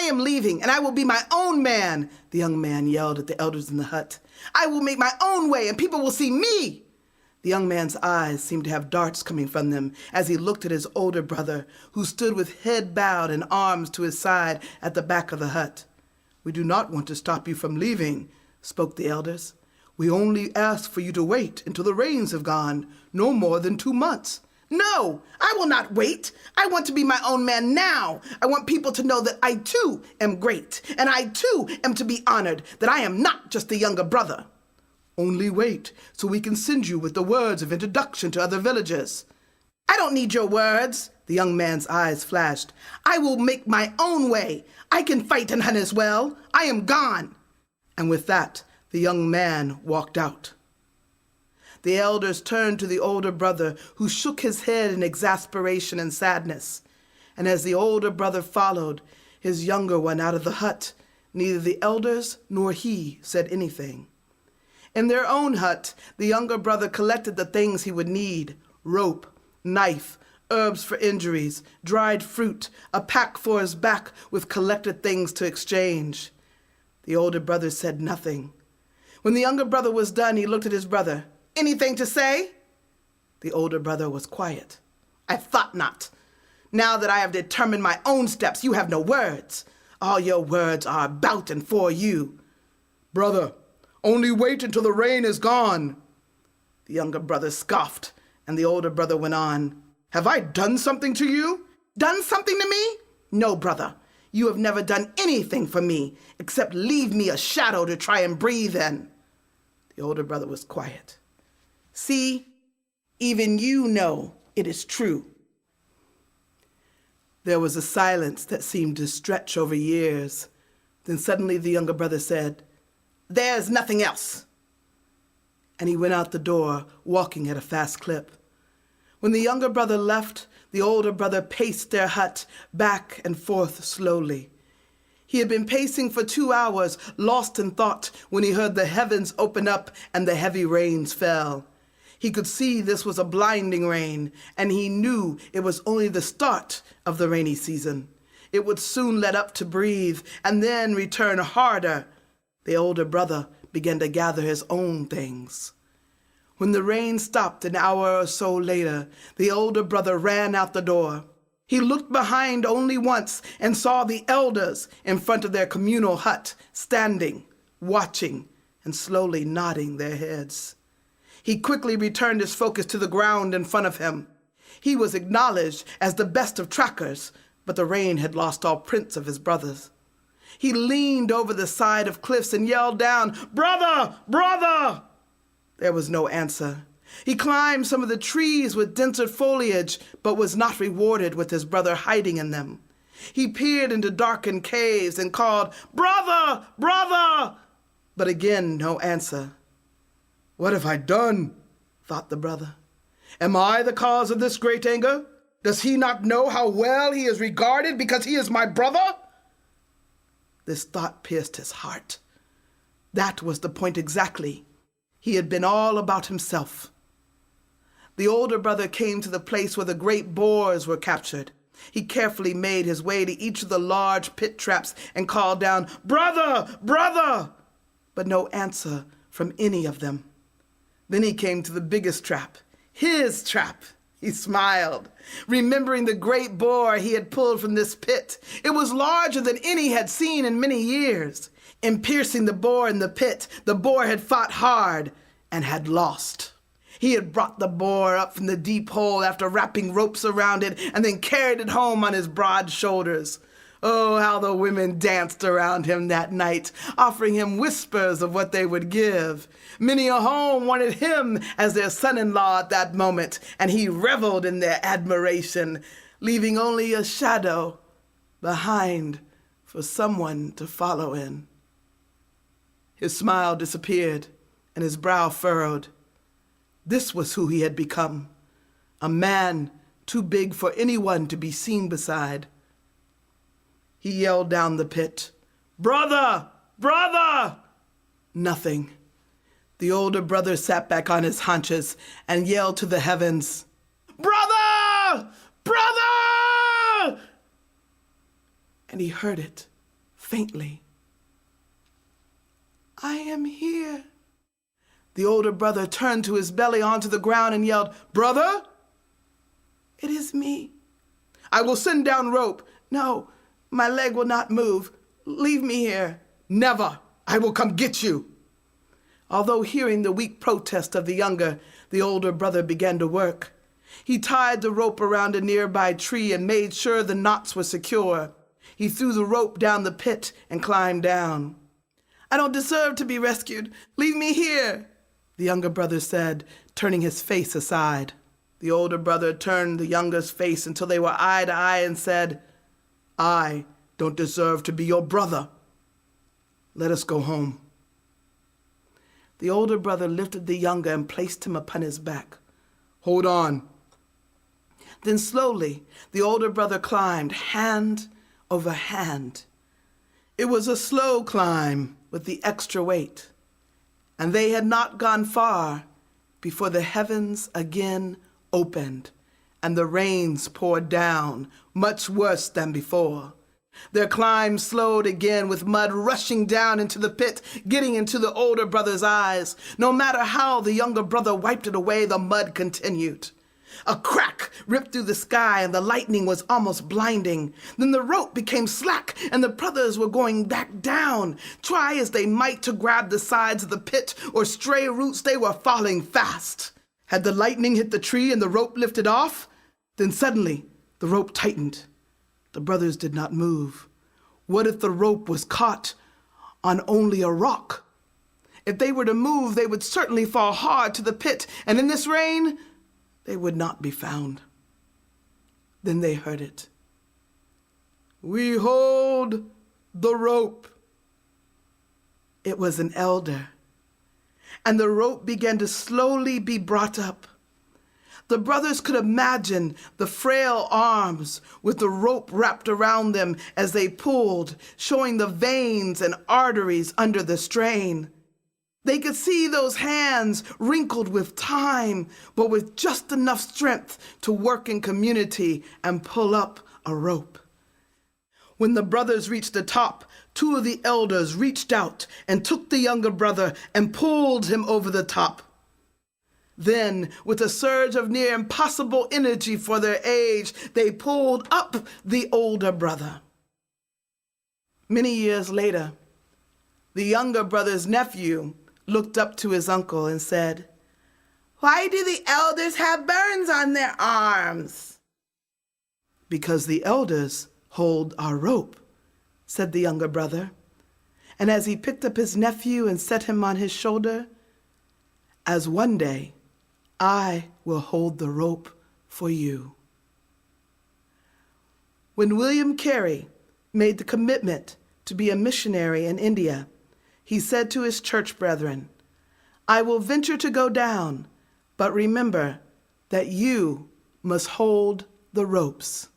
am leaving, and I will be my own man, the young man yelled at the elders in the hut. I will make my own way, and people will see me. The young man's eyes seemed to have darts coming from them as he looked at his older brother, who stood with head bowed and arms to his side at the back of the hut. We do not want to stop you from leaving, spoke the elders. We only ask for you to wait until the rains have gone, no more than 2 months. No, I will not wait. I want to be my own man now. I want people to know that I too am great, and I too am to be honored, that I am not just the younger brother. Only wait, so we can send you with the words of introduction to other villagers. I don't need your words, the young man's eyes flashed. I will make my own way. I can fight and hunt as well. I am gone. And with that, the young man walked out. The elders turned to the older brother, who shook his head in exasperation and sadness. And as the older brother followed his younger one out of the hut, neither the elders nor he said anything. In their own hut, the younger brother collected the things he would need: rope, knife, herbs for injuries, dried fruit, a pack for his back with collected things to exchange. The older brother said nothing. When the younger brother was done, he looked at his brother. Anything to say? The older brother was quiet. I thought not. Now that I have determined my own steps, you have no words. All your words are about and for you. Brother, only wait until the rain is gone. The younger brother scoffed, and the older brother went on. Have I done something to you? Done something to me? No, brother. You have never done anything for me, except leave me a shadow to try and breathe in. The older brother was quiet. See, even you know it is true. There was a silence that seemed to stretch over years. Then suddenly the younger brother said, There's nothing else. And he went out the door, walking at a fast clip. When the younger brother left, the older brother paced their hut back and forth slowly. He had been pacing for 2 hours, lost in thought, when he heard the heavens open up and the heavy rains fell. He could see this was a blinding rain, and he knew it was only the start of the rainy season. It would soon let up to breathe, and then return harder. The older brother began to gather his own things. When the rain stopped an hour or so later, the older brother ran out the door. He looked behind only once and saw the elders in front of their communal hut, standing, watching, and slowly nodding their heads. He quickly returned his focus to the ground in front of him. He was acknowledged as the best of trackers, but the rain had lost all prints of his brothers. He leaned over the side of cliffs and yelled down, Brother! Brother! There was no answer. He climbed some of the trees with denser foliage, but was not rewarded with his brother hiding in them. He peered into darkened caves and called, Brother! Brother! But again, no answer. What have I done? Thought the brother. Am I the cause of this great anger? Does he not know how well he is regarded because he is my brother? This thought pierced his heart. That was the point exactly. He had been all about himself. The older brother came to the place where the great boars were captured. He carefully made his way to each of the large pit traps and called down, Brother! Brother! But no answer from any of them. Then he came to the biggest trap, his trap. He smiled, remembering the great boar he had pulled from this pit. It was larger than any had seen in many years. In piercing the boar in the pit, the boar had fought hard and had lost. He had brought the boar up from the deep hole after wrapping ropes around it and then carried it home on his broad shoulders. Oh, how the women danced around him that night, offering him whispers of what they would give. Many a home wanted him as their son-in-law at that moment, and he reveled in their admiration, leaving only a shadow behind for someone to follow in. His smile disappeared, and his brow furrowed. This was who he had become, a man too big for anyone to be seen beside. He yelled down the pit, Brother! Brother! Nothing. The older brother sat back on his haunches and yelled to the heavens, Brother! Brother! And he heard it. faintly. "I am here." The older brother turned to his belly onto the ground and yelled, "Brother?" "It is me." "I will send down rope." "No, my leg will not move. Leave me here." "Never. I will come get you." Although hearing the weak protest of the younger, the older brother began to work. He tied the rope around a nearby tree and made sure the knots were secure. He threw the rope down the pit and climbed down. "I don't deserve to be rescued. Leave me here," the younger brother said, turning his face aside. The older brother turned the younger's face until they were eye to eye and said, "I don't deserve to be your brother. Let us go home." The older brother lifted the younger and placed him upon his back. "Hold on." Then slowly, the older brother climbed hand over hand. It was a slow climb with the extra weight, and they had not gone far before the heavens again opened and the rains poured down, much worse than before. Their climb slowed again with mud rushing down into the pit, getting into the older brother's eyes. No matter how the younger brother wiped it away, the mud continued. A crack ripped through the sky and the lightning was almost blinding. Then the rope became slack and the brothers were going back down. Try as they might to grab the sides of the pit or stray roots, they were falling fast. Had the lightning hit the tree and the rope lifted off? Then suddenly the rope tightened. The brothers did not move. What if the rope was caught on only a rock? If they were to move, they would certainly fall hard to the pit, and in this rain, they would not be found. Then they heard it. "We hold the rope." It was an elder, and the rope began to slowly be brought up. The brothers could imagine the frail arms with the rope wrapped around them as they pulled, showing the veins and arteries under the strain. They could see those hands wrinkled with time, but with just enough strength to work in community and pull up a rope. When the brothers reached the top, two of the elders reached out and took the younger brother and pulled him over the top. Then, with a surge of near impossible energy for their age, they pulled up the older brother. Many years later, the younger brother's nephew looked up to his uncle and said, "Why do the elders have burns on their arms?" "Because the elders hold our rope," said the younger brother. And as he picked up his nephew and set him on his shoulder, "As one day I will hold the rope for you." When William Carey made the commitment to be a missionary in India, he said to his church brethren, "I will venture to go down, but remember that you must hold the ropes."